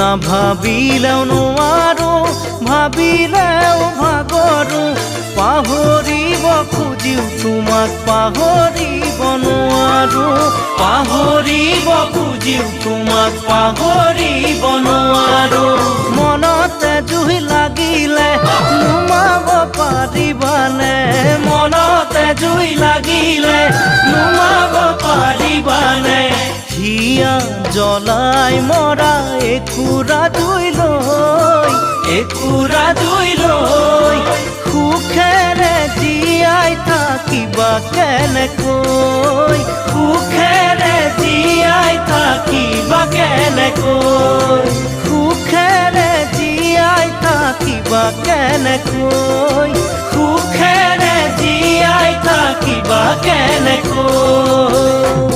নাভাবিলেও নোৱাৰো ভাবিলেও ভাগৰো পাহৰিব খুজিও তোমাক পাহৰিব নোৱাৰো পাহৰিব খুজিও তোমাক পাহৰিব নোৱাৰো মনতে জুই লাগিলে নুমাব পাৰিবানে মনতে জুই লাগিলে নুমাব পাৰিবানে হিয়া জ্বলাই মৰা একুৰা জুই লৈ সুখেৰে জীয়াই থাকিবা কেনেকৈ সুখেৰে জীয়াই থাকিবা কেনেকৈ সুখেৰে জীয়াই থাকিবা কেনেকৈ সুখেৰে জীয়াই থাকিবা কেনেকৈ